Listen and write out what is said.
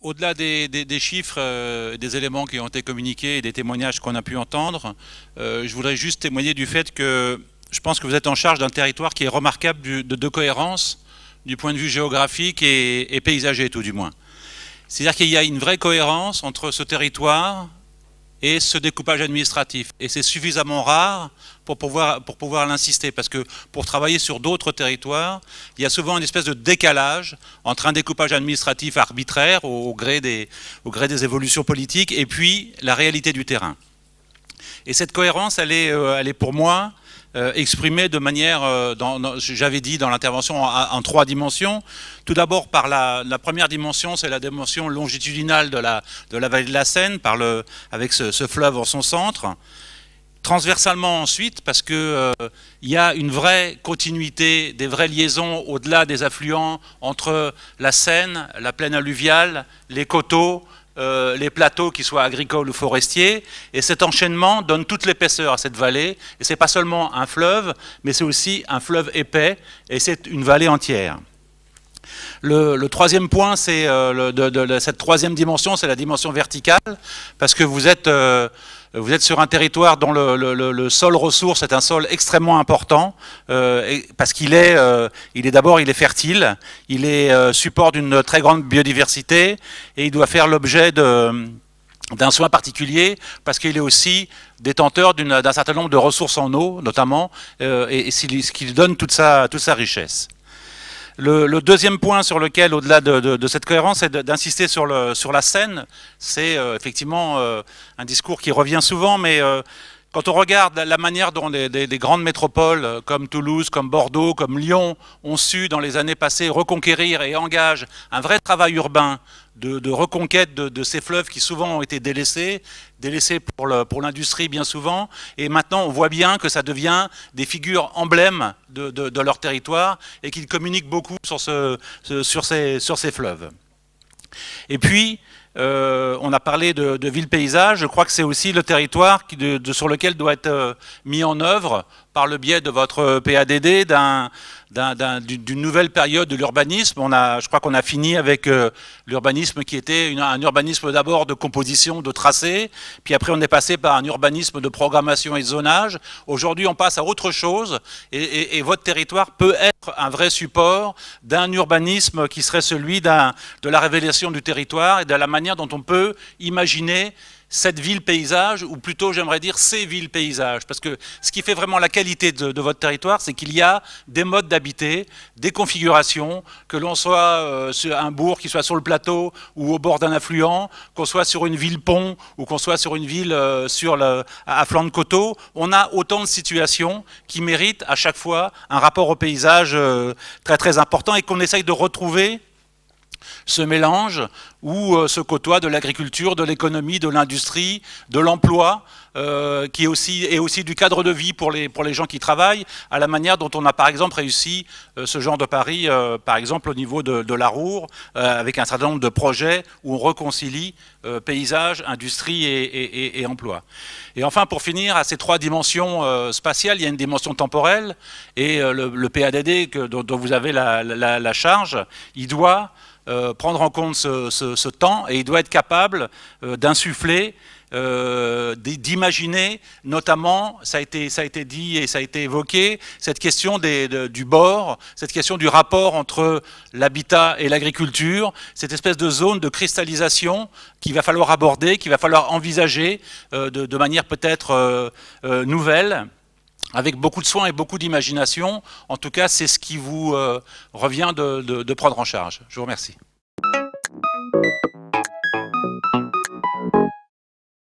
Au-delà des chiffres, des éléments qui ont été communiqués et des témoignages qu'on a pu entendre, je voudrais juste témoigner du fait que je pense que vous êtes en charge d'un territoire qui est remarquable de cohérence du point de vue géographique et paysager tout du moins. C'est-à-dire qu'il y a une vraie cohérence entre ce territoire et ce découpage administratif. Et c'est suffisamment rare pour pouvoir l'insister, parce que pour travailler sur d'autres territoires, il y a souvent une espèce de décalage entre un découpage administratif arbitraire au gré des évolutions politiques et puis la réalité du terrain. Et cette cohérence, elle est pour moi exprimée de manière, j'avais dit dans l'intervention, en trois dimensions. Tout d'abord par la première dimension, c'est la dimension longitudinale de la vallée de la Seine, avec ce fleuve en son centre. Transversalement ensuite, parce qu'il y a une vraie continuité, des vraies liaisons au-delà des affluents entre la Seine, la plaine alluviale, les coteaux, les plateaux, qu'ils soient agricoles ou forestiers, et cet enchaînement donne toute l'épaisseur à cette vallée, et c'est pas seulement un fleuve, mais c'est aussi un fleuve épais, et c'est une vallée entière. Le troisième point, c'est cette troisième dimension, c'est la dimension verticale, parce que vous êtes sur un territoire dont le sol ressource est un sol extrêmement important, parce qu'il est d'abord fertile, il est support d'une très grande biodiversité, et il doit faire l'objet d'un soin particulier, parce qu'il est aussi détenteur d'un certain nombre de ressources en eau, notamment, et ce qui lui donne toute sa richesse. Le deuxième point sur lequel, au-delà de cette cohérence, c'est d'insister sur la Seine. C'est effectivement un discours qui revient souvent, mais quand on regarde la manière dont des grandes métropoles comme Toulouse, comme Bordeaux, comme Lyon ont su dans les années passées reconquérir et engagent un vrai travail urbain de reconquête de ces fleuves qui souvent ont été délaissés pour l'industrie bien souvent, et maintenant on voit bien que ça devient des figures emblèmes de leur territoire et qu'ils communiquent beaucoup sur ces fleuves. Et puis, on a parlé de ville-paysage, je crois que c'est aussi le territoire sur lequel doit être mis en œuvre, par le biais de votre PADD, d'une nouvelle période de l'urbanisme. Je crois qu'on a fini avec l'urbanisme qui était un urbanisme d'abord de composition, de tracé, puis après on est passé par un urbanisme de programmation et de zonage. Aujourd'hui on passe à autre chose, et votre territoire peut être un vrai support d'un urbanisme qui serait celui de la révélation du territoire et de la manière dont on peut imaginer cette ville-paysage, ou plutôt j'aimerais dire ces villes-paysages, parce que ce qui fait vraiment la qualité de votre territoire, c'est qu'il y a des modes d'habiter, des configurations, que l'on soit sur un bourg qui soit sur le plateau ou au bord d'un affluent, qu'on soit sur une ville-pont ou qu'on soit sur une ville à flanc de coteau, on a autant de situations qui méritent à chaque fois un rapport au paysage très très important, et qu'on essaye de retrouver ce mélange où se côtoient de l'agriculture, de l'économie, de l'industrie, de l'emploi, qui est aussi du cadre de vie pour les gens qui travaillent, à la manière dont on a par exemple réussi ce genre de pari, par exemple au niveau de la Roure, avec un certain nombre de projets où on réconcilie paysage, industrie et emploi. Et enfin, pour finir, à ces trois dimensions spatiales, il y a une dimension temporelle, et le PADD dont vous avez la charge, il doit prendre en compte ce temps, et il doit être capable d'insuffler, d'imaginer, notamment, ça a été dit et ça a été évoqué, cette question du bord, cette question du rapport entre l'habitat et l'agriculture, cette espèce de zone de cristallisation qu'il va falloir aborder, qu'il va falloir envisager de manière peut-être nouvelle, avec beaucoup de soin et beaucoup d'imagination. En tout cas, c'est ce qui vous revient de prendre en charge. Je vous remercie.